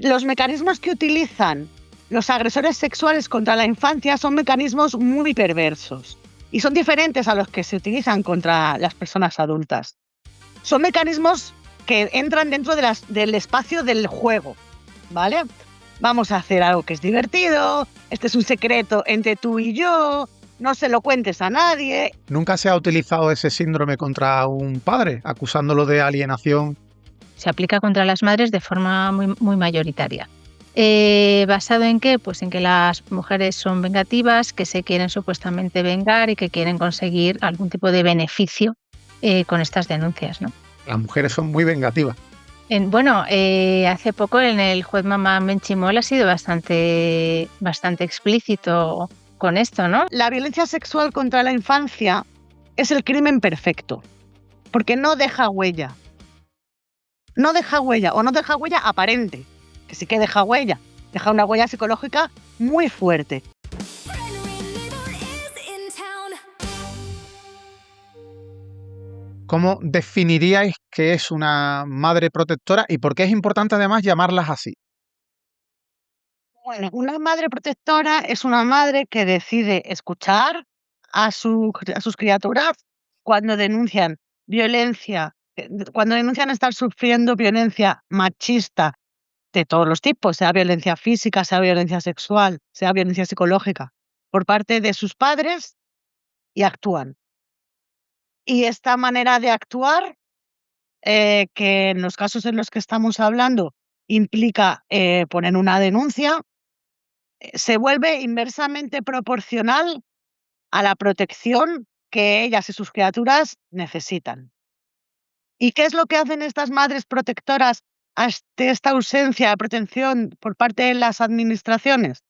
Los mecanismos que utilizan los agresores sexuales contra la infancia son mecanismos muy perversos y son diferentes a los que se utilizan contra las personas adultas. Son mecanismos que entran dentro del espacio del juego, ¿vale? Vamos a hacer algo que es divertido, este es un secreto entre tú y yo, no se lo cuentes a nadie. ¿Nunca se ha utilizado ese síndrome contra un padre, acusándolo de alienación? Se aplica contra las madres de forma muy mayoritaria. ¿Basado en qué? Pues en que las mujeres son vengativas, que se quieren supuestamente vengar y que quieren conseguir algún tipo de beneficio con estas denuncias, ¿no? Las mujeres son muy vengativas. Hace poco en el juez Mamá Menchimol ha sido bastante explícito con esto, ¿no? La violencia sexual contra la infancia es el crimen perfecto, porque no deja huella. No deja huella, o no deja huella aparente, que sí que deja huella. Deja una huella psicológica muy fuerte. ¿Cómo definiríais qué es una madre protectora y por qué es importante además llamarlas así? Bueno, una madre protectora es una madre que decide escuchar a sus criaturas cuando denuncian violencia, cuando denuncian estar sufriendo violencia machista de todos los tipos, sea violencia física, sea violencia sexual, sea violencia psicológica, por parte de sus padres, y actúan. Y esta manera de actuar, que en los casos en los que estamos hablando implica poner una denuncia, se vuelve inversamente proporcional a la protección que ellas y sus criaturas necesitan. ¿Y qué es lo que hacen estas madres protectoras ante esta ausencia de protección por parte de las administraciones?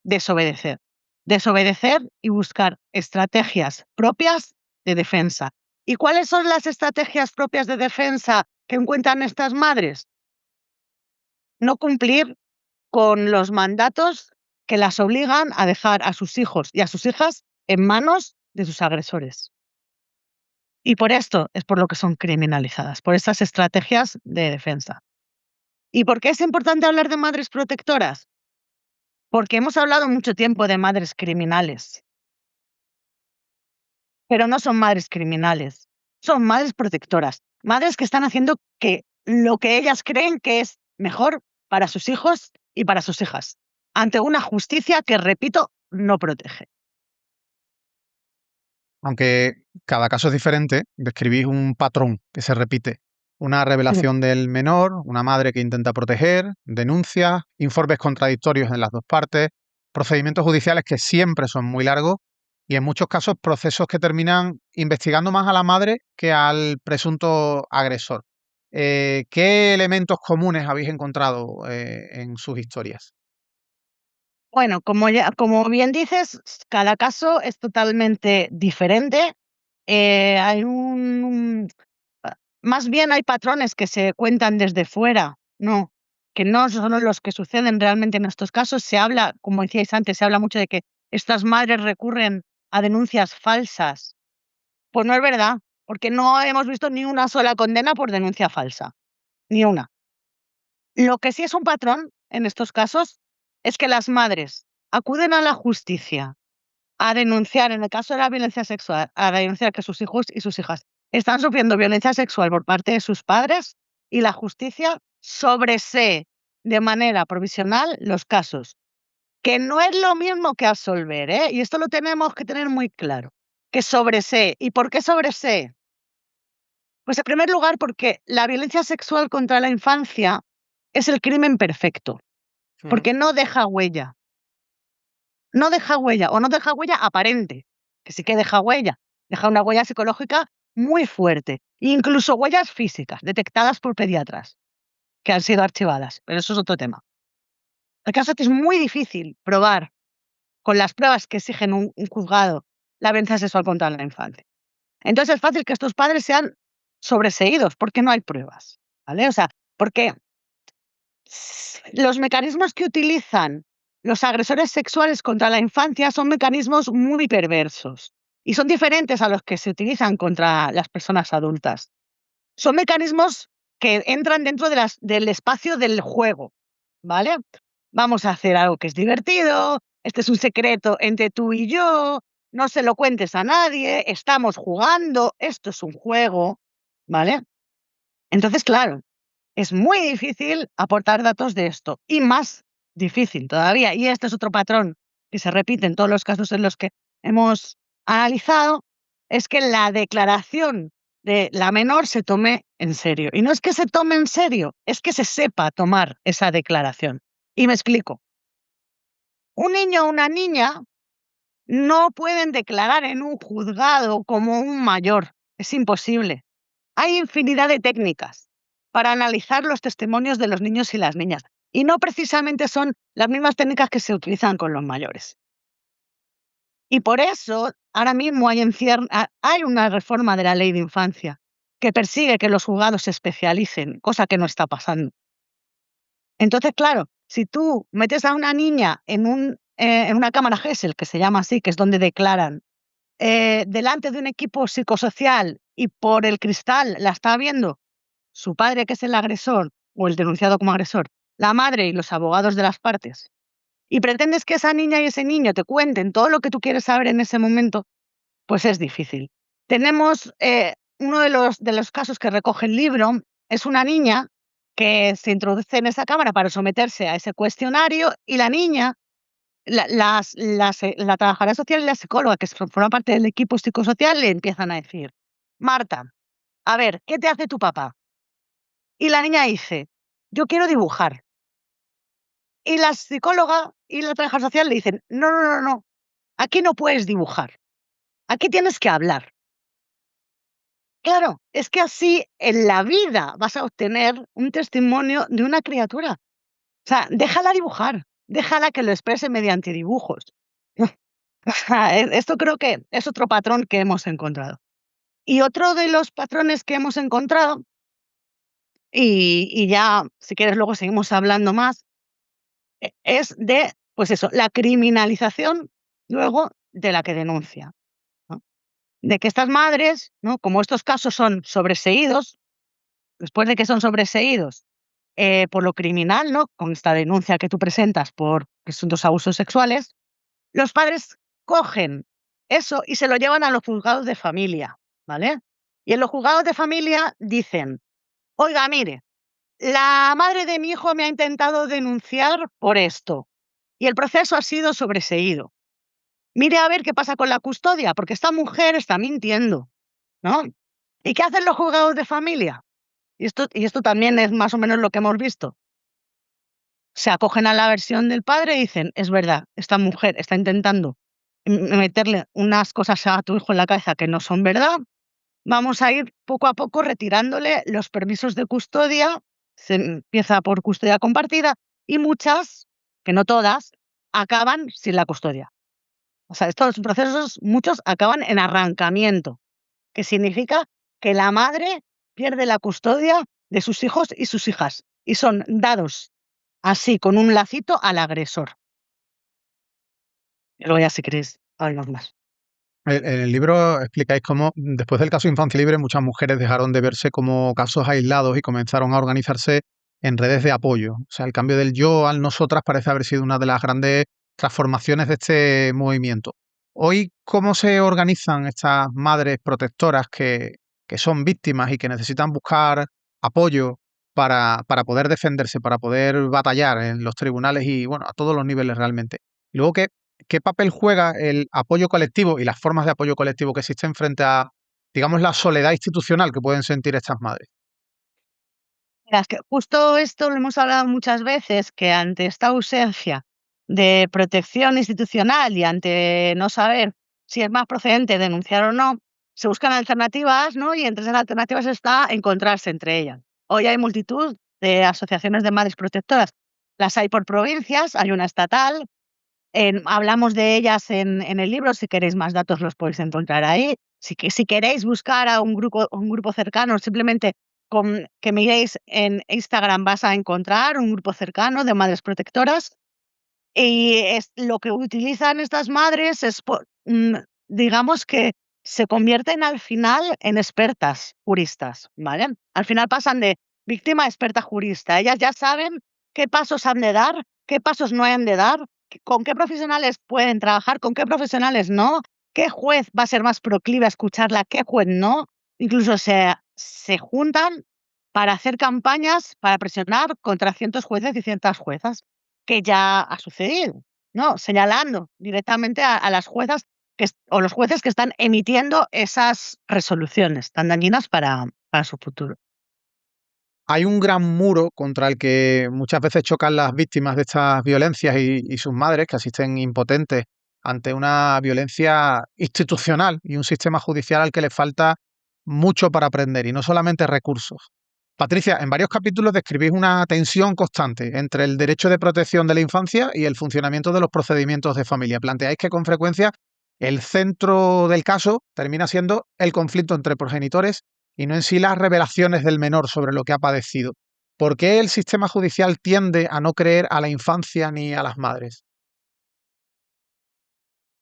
Desobedecer. Desobedecer y buscar estrategias propias de defensa. ¿Y cuáles son las estrategias propias de defensa que encuentran estas madres? No cumplir con los mandatos que las obligan a dejar a sus hijos y a sus hijas en manos de sus agresores. Y por esto es por lo que son criminalizadas, por estas estrategias de defensa. ¿Y por qué es importante hablar de madres protectoras? Porque hemos hablado mucho tiempo de madres criminales, pero no son madres criminales, son madres protectoras, madres que están haciendo que lo que ellas creen que es mejor para sus hijos y para sus hijas, ante una justicia que, repito, no protege. Aunque cada caso es diferente, describís un patrón que se repite. Una revelación del menor, una madre que intenta proteger, denuncias, informes contradictorios en las dos partes, procedimientos judiciales que siempre son muy largos y en muchos casos procesos que terminan investigando más a la madre que al presunto agresor. ¿Qué elementos comunes habéis encontrado en sus historias? Bueno, como bien dices, cada caso es totalmente diferente. Más bien hay patrones que se cuentan desde fuera, que no son los que suceden realmente en estos casos. Se habla, como decíais antes, se habla mucho de que estas madres recurren a denuncias falsas. Pues no es verdad, porque no hemos visto ni una sola condena por denuncia falsa, ni una. Lo que sí es un patrón en estos casos es que las madres acuden a la justicia a denunciar, en el caso de la violencia sexual, a denunciar que sus hijos y sus hijas están sufriendo violencia sexual por parte de sus padres, y la justicia sobresee de manera provisional los casos, que no es lo mismo que absolver, ¿eh? Y esto lo tenemos que tener muy claro, que sobresee. ¿Y por qué sobresee? Pues en primer lugar porque la violencia sexual contra la infancia es el crimen perfecto, porque no deja huella. No deja huella, o no deja huella aparente, que sí que deja huella. Deja una huella psicológica muy fuerte, incluso huellas físicas detectadas por pediatras que han sido archivadas, pero eso es otro tema. El caso es que es muy difícil probar con las pruebas que exigen un juzgado la violencia sexual contra la infancia. Entonces es fácil que estos padres sean sobreseídos porque no hay pruebas, ¿vale? O sea, porque los mecanismos que utilizan los agresores sexuales contra la infancia son mecanismos muy perversos y son diferentes a los que se utilizan contra las personas adultas. Son mecanismos que entran dentro del espacio del juego, ¿vale? Vamos a hacer algo que es divertido, este es un secreto entre tú y yo, no se lo cuentes a nadie, estamos jugando, esto es un juego, ¿vale? Entonces, claro, es muy difícil aportar datos de esto y más difícil todavía, y este es otro patrón que se repite en todos los casos en los que hemos analizado, es que la declaración de la menor se tome en serio. Y no es que se tome en serio, es que se sepa tomar esa declaración. Y me explico. Un niño o una niña no pueden declarar en un juzgado como un mayor. Es imposible. Hay infinidad de técnicas para analizar los testimonios de los niños y las niñas. Y no precisamente son las mismas técnicas que se utilizan con los mayores. Y por eso ahora mismo hay una reforma de la ley de infancia que persigue que los juzgados se especialicen, cosa que no está pasando. Entonces, claro, si tú metes a una niña en una cámara Gesell, que se llama así, que es donde declaran, delante de un equipo psicosocial y por el cristal la está viendo su padre, que es el agresor, o el denunciado como agresor, la madre y los abogados de las partes, y pretendes que esa niña y ese niño te cuenten todo lo que tú quieres saber en ese momento, pues es difícil. Tenemos uno de los casos que recoge el libro, es una niña que se introduce en esa cámara para someterse a ese cuestionario y la niña, la trabajadora social y la psicóloga que forma parte del equipo psicosocial le empiezan a decir, Marta, a ver, ¿qué te hace tu papá? Y la niña dice, yo quiero dibujar. Y la psicóloga y la trabajadora social le dicen, no, no, no, no, aquí no puedes dibujar, aquí tienes que hablar. Claro, es que así en la vida vas a obtener un testimonio de una criatura. O sea, déjala dibujar, déjala que lo exprese mediante dibujos. O sea, esto creo que es otro patrón que hemos encontrado. Y otro de los patrones que hemos encontrado, y ya si quieres luego seguimos hablando más, es de, pues eso, la criminalización luego de la que denuncia, ¿no? De que estas madres, ¿no? Como estos casos son sobreseídos, después de que son sobreseídos por lo criminal, ¿no? Con esta denuncia que tú presentas por presuntos abusos sexuales, los padres cogen eso y se lo llevan a los juzgados de familia, ¿vale? Y en los juzgados de familia dicen, oiga, mire, la madre de mi hijo me ha intentado denunciar por esto y el proceso ha sido sobreseído. Mire a ver qué pasa con la custodia, porque esta mujer está mintiendo, ¿no? ¿Y qué hacen los juzgados de familia? Y esto también es más o menos lo que hemos visto. Se acogen a la versión del padre y dicen, es verdad, esta mujer está intentando meterle unas cosas a tu hijo en la cabeza que no son verdad. Vamos a ir poco a poco retirándole los permisos de custodia. Se empieza por custodia compartida y muchas, que no todas, acaban sin la custodia. O sea, estos procesos, muchos acaban en arrancamiento, que significa que la madre pierde la custodia de sus hijos y sus hijas y son dados así, con un lacito al agresor. Y luego ya si queréis, hablamos más. En el libro explicáis cómo, después del caso Infancia Libre, muchas mujeres dejaron de verse como casos aislados y comenzaron a organizarse en redes de apoyo. O sea, el cambio del yo al nosotras parece haber sido una de las grandes transformaciones de este movimiento. Hoy, ¿cómo se organizan estas madres protectoras que son víctimas y que necesitan buscar apoyo para poder defenderse, para poder batallar en los tribunales y, bueno, a todos los niveles realmente? Y luego, ¿qué papel juega el apoyo colectivo y las formas de apoyo colectivo que existen frente a, digamos, la soledad institucional que pueden sentir estas madres? Mira, es que justo esto lo hemos hablado muchas veces, que ante esta ausencia de protección institucional y ante no saber si es más procedente denunciar o no, se buscan alternativas, ¿no? Y entre esas alternativas está encontrarse entre ellas. Hoy hay multitud de asociaciones de madres protectoras. Las hay por provincias, hay una estatal. Hablamos de ellas en el libro, si queréis más datos los podéis encontrar ahí. Si queréis buscar a un grupo cercano, simplemente con que miréis en Instagram vas a encontrar un grupo cercano de madres protectoras. Y lo que utilizan estas madres es, digamos que se convierten al final en expertas juristas, ¿vale? Al final pasan de víctima a experta jurista. Ellas ya saben qué pasos han de dar, qué pasos no han de dar, con qué profesionales pueden trabajar, con qué profesionales no, qué juez va a ser más proclive a escucharla, qué juez no. Incluso se juntan para hacer campañas para presionar contra ciertos jueces y ciertas juezas, que ya ha sucedido, ¿no? Señalando directamente a las juezas o los jueces que están emitiendo esas resoluciones tan dañinas para su futuro. Hay un gran muro contra el que muchas veces chocan las víctimas de estas violencias y sus madres, que asisten impotentes ante una violencia institucional y un sistema judicial al que le falta mucho para aprender, y no solamente recursos. Patricia, en varios capítulos describís una tensión constante entre el derecho de protección de la infancia y el funcionamiento de los procedimientos de familia. Planteáis que con frecuencia el centro del caso termina siendo el conflicto entre progenitores y no en sí las revelaciones del menor sobre lo que ha padecido. ¿Por qué el sistema judicial tiende a no creer a la infancia ni a las madres?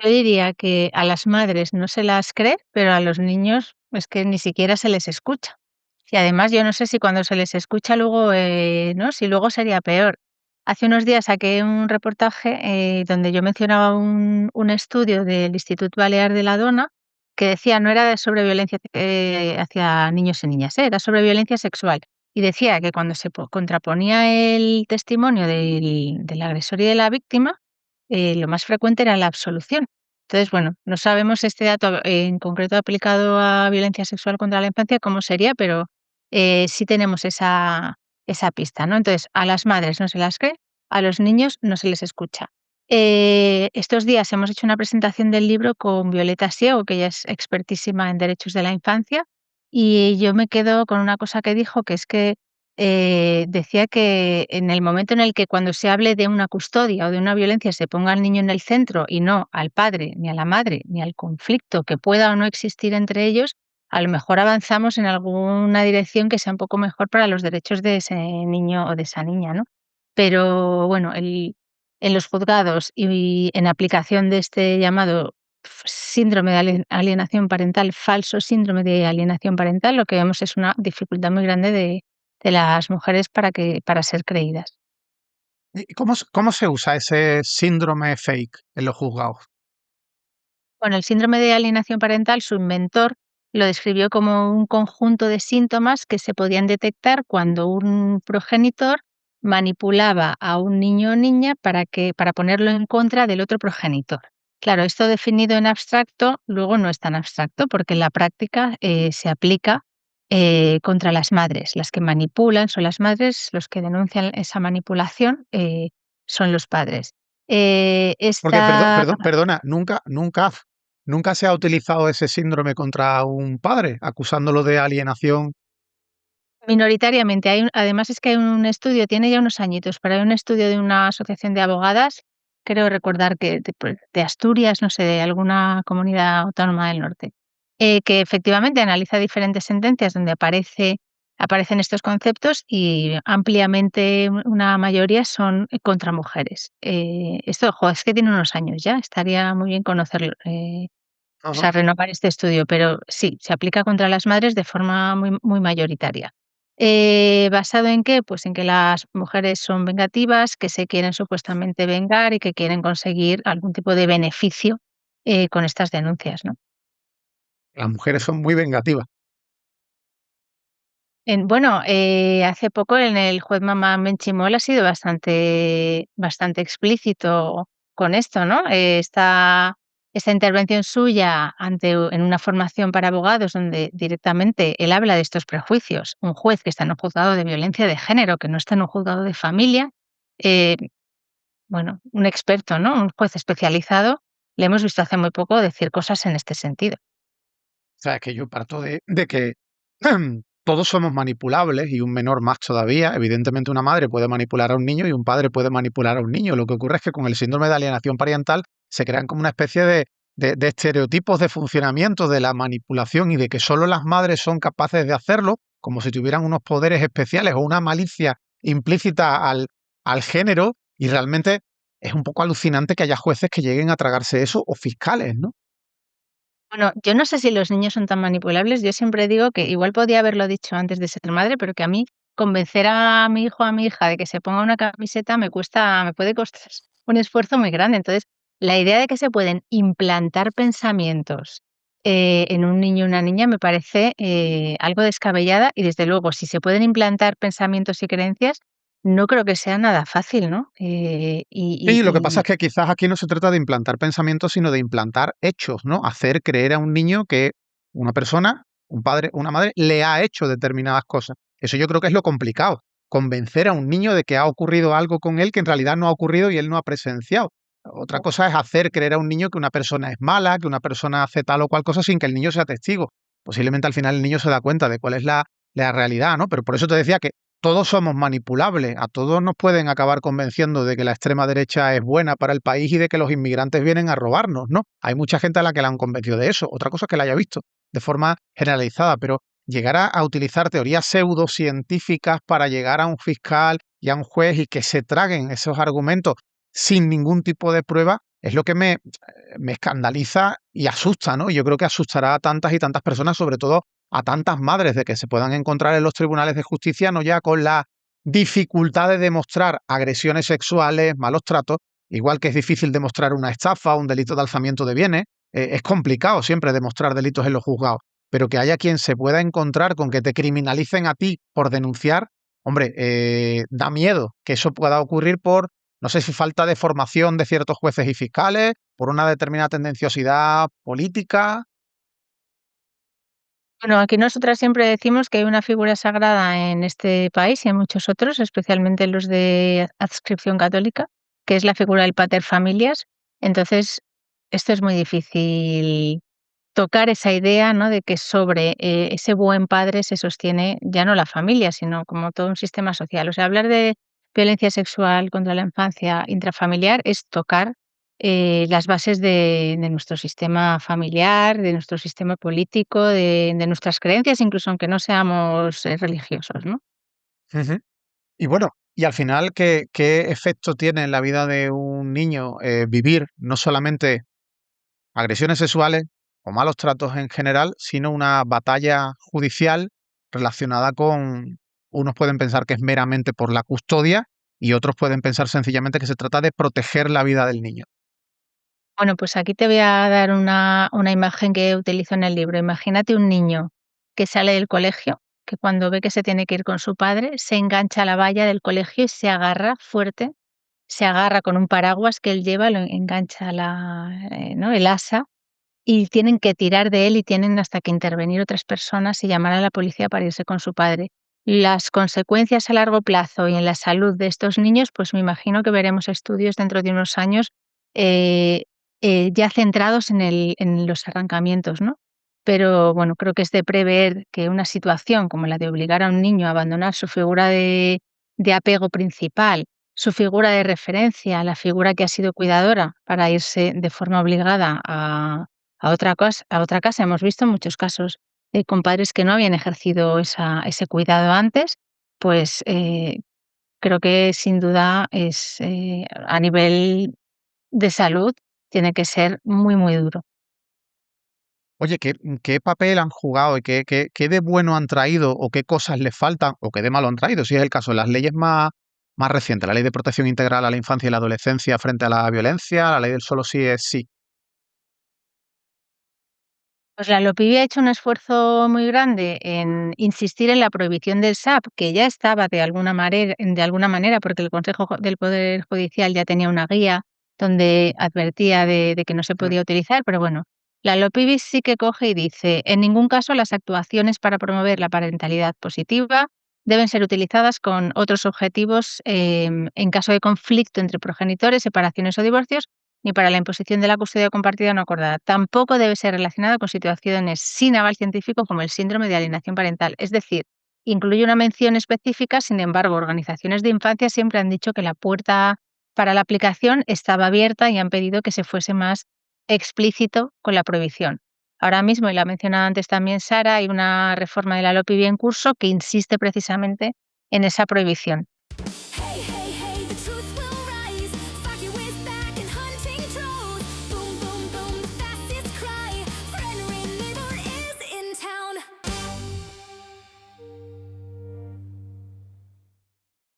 Yo diría que a las madres no se las cree, pero a los niños es que ni siquiera se les escucha. Y además yo no sé si cuando se les escucha luego, ¿no? Si luego sería peor. Hace unos días saqué un reportaje donde yo mencionaba un estudio del Instituto Balear de la Dona que decía no era sobre violencia hacia niños y niñas, era sobre violencia sexual. Y decía que cuando se contraponía el testimonio del agresor y de la víctima, lo más frecuente era la absolución. Entonces, bueno, no sabemos este dato en concreto aplicado a violencia sexual contra la infancia cómo sería, pero sí tenemos esa pista, ¿no? Entonces, a las madres no se las cree, a los niños no se les escucha. Estos días hemos hecho una presentación del libro con Violeta Siego, que ella es expertísima en derechos de la infancia, y yo me quedo con una cosa que dijo, que es que decía que en el momento en el que cuando se hable de una custodia o de una violencia se ponga al niño en el centro y no al padre, ni a la madre, ni al conflicto que pueda o no existir entre ellos, a lo mejor avanzamos en alguna dirección que sea un poco mejor para los derechos de ese niño o de esa niña, ¿no? Pero bueno, en los juzgados y en aplicación de este llamado síndrome de alienación parental, falso síndrome de alienación parental, lo que vemos es una dificultad muy grande de las mujeres para ser creídas. ¿Y cómo se usa ese síndrome fake en los juzgados? Bueno, el síndrome de alienación parental, su inventor lo describió como un conjunto de síntomas que se podían detectar cuando un progenitor manipulaba a un niño o niña para ponerlo en contra del otro progenitor. Claro, esto definido en abstracto luego no es tan abstracto porque en la práctica se aplica contra las madres. Las que manipulan son las madres, los que denuncian esa manipulación son los padres. Porque, Esta perdona, nunca se ha utilizado ese síndrome contra un padre, acusándolo de alienación. Minoritariamente, además es que hay un estudio, tiene ya unos añitos, pero hay un estudio de una asociación de abogadas, creo recordar que de Asturias, no sé, de alguna comunidad autónoma del norte, que efectivamente analiza diferentes sentencias donde aparecen estos conceptos y ampliamente una mayoría son contra mujeres. Esto, jo, es que tiene unos años ya, estaría muy bien conocerlo, o Ajá. sea, renovar este estudio, pero sí, se aplica contra las madres de forma muy mayoritaria. ¿Basado en qué? Pues en que las mujeres son vengativas, que se quieren supuestamente vengar y que quieren conseguir algún tipo de beneficio, con estas denuncias, ¿no? Las mujeres son muy vengativas. Bueno, hace poco en el juez Mamá Menchimol ha sido bastante explícito con esto, ¿no? Esta intervención suya en una formación para abogados donde directamente él habla de estos prejuicios, un juez que está en un juzgado de violencia de género, que no está en un juzgado de familia, eh, bueno, un experto, ¿no? Un juez especializado, le hemos visto hace muy poco decir cosas en este sentido. O sea, es que yo parto de que todos somos manipulables y un menor más todavía. Evidentemente, una madre puede manipular a un niño y un padre puede manipular a un niño. Lo que ocurre es que con el síndrome de alienación parental se crean como una especie de estereotipos de funcionamiento de la manipulación y de que solo las madres son capaces de hacerlo, como si tuvieran unos poderes especiales o una malicia implícita al género. Y realmente es un poco alucinante que haya jueces que lleguen a tragarse eso o fiscales, ¿no? Bueno, yo no sé si los niños son tan manipulables. Yo siempre digo que igual podía haberlo dicho antes de ser madre, pero que a mí convencer a mi hijo o a mi hija de que se ponga una camiseta me puede costar un esfuerzo muy grande. Entonces, la idea de que se pueden implantar pensamientos en un niño o una niña me parece algo descabellada y desde luego, si se pueden implantar pensamientos y creencias, no creo que sea nada fácil, ¿no? Sí, lo que pasa es que quizás aquí no se trata de implantar pensamientos, sino de implantar hechos, ¿no? Hacer creer a un niño que una persona, un padre, una madre, le ha hecho determinadas cosas. Eso yo creo que es lo complicado. Convencer a un niño de que ha ocurrido algo con él que en realidad no ha ocurrido y él no ha presenciado. Otra cosa es hacer creer a un niño que una persona es mala, que una persona hace tal o cual cosa sin que el niño sea testigo. Posiblemente al final el niño se da cuenta de cuál es la realidad, ¿no? Pero por eso te decía que todos somos manipulables, a todos nos pueden acabar convenciendo de que la extrema derecha es buena para el país y de que los inmigrantes vienen a robarnos, ¿no? Hay mucha gente a la que la han convencido de eso. Otra cosa es que la haya visto de forma generalizada, pero llegar a utilizar teorías pseudocientíficas para llegar a un fiscal y a un juez y que se traguen esos argumentos sin ningún tipo de prueba es lo que me escandaliza y asusta, ¿no? Yo creo que asustará a tantas y tantas personas, sobre todo a tantas madres, de que se puedan encontrar en los tribunales de justicia no ya con la dificultad de demostrar agresiones sexuales, malos tratos, igual que es difícil demostrar una estafa o un delito de alzamiento de bienes, es complicado siempre demostrar delitos en los juzgados, pero que haya quien se pueda encontrar con que te criminalicen a ti por denunciar, hombre, da miedo que eso pueda ocurrir por, no sé si falta de formación de ciertos jueces y fiscales, por una determinada tendenciosidad política. Bueno, aquí nosotras siempre decimos que hay una figura sagrada en este país y en muchos otros, especialmente los de adscripción católica, que es la figura del pater familias. Entonces, esto es muy difícil tocar esa idea, ¿no? De que sobre ese buen padre se sostiene ya no la familia, sino como todo un sistema social. O sea, hablar de violencia sexual contra la infancia intrafamiliar es tocar las bases de nuestro sistema familiar, de nuestro sistema político, de nuestras creencias, incluso aunque no seamos religiosos, ¿no? Ujú. Y bueno, y al final, ¿qué efecto tiene en la vida de un niño vivir no solamente agresiones sexuales o malos tratos en general, sino una batalla judicial relacionada con, unos pueden pensar que es meramente por la custodia y otros pueden pensar sencillamente que se trata de proteger la vida del niño? Bueno, pues aquí te voy a dar una imagen que utilizo en el libro. Imagínate un niño que sale del colegio, que cuando ve que se tiene que ir con su padre, se engancha a la valla del colegio y se agarra fuerte, se agarra con un paraguas que él lleva, lo engancha ¿no? El asa y tienen que tirar de él y tienen hasta que intervenir otras personas y llamar a la policía para irse con su padre. Las consecuencias a largo plazo y en la salud de estos niños, pues me imagino que veremos estudios dentro de unos años eh, ya centrados en los arrancamientos, ¿no? Pero bueno, creo que es de prever que una situación como la de obligar a un niño a abandonar su figura de apego principal, su figura de referencia, la figura que ha sido cuidadora, para irse de forma obligada a otra casa. Hemos visto muchos casos de compadres que no habían ejercido ese cuidado antes, pues, creo que sin duda a nivel de salud, tiene que ser muy, muy duro. Oye, ¿qué papel han jugado y qué de bueno han traído o qué cosas les faltan o qué de malo han traído? Si es el caso, las leyes más recientes, la Ley de Protección Integral a la Infancia y la Adolescencia frente a la violencia, la ley del solo sí es sí. Pues la LOPIB ha hecho un esfuerzo muy grande en insistir en la prohibición del SAP, que ya estaba de alguna manera, porque el Consejo del Poder Judicial ya tenía una guía donde advertía de que no se Mm. podía utilizar, pero bueno, la LOPIB sí que coge y dice, en ningún caso las actuaciones para promover la parentalidad positiva deben ser utilizadas con otros objetivos en caso de conflicto entre progenitores, separaciones o divorcios ni para la imposición de la custodia compartida no acordada. Tampoco debe ser relacionada con situaciones sin aval científico como el síndrome de alienación parental. Es decir, incluye una mención específica, sin embargo, organizaciones de infancia siempre han dicho que la puerta para la aplicación estaba abierta y han pedido que se fuese más explícito con la prohibición. Ahora mismo, y la ha mencionado antes también Sara, hay una reforma de la LOPIB en curso que insiste precisamente en esa prohibición.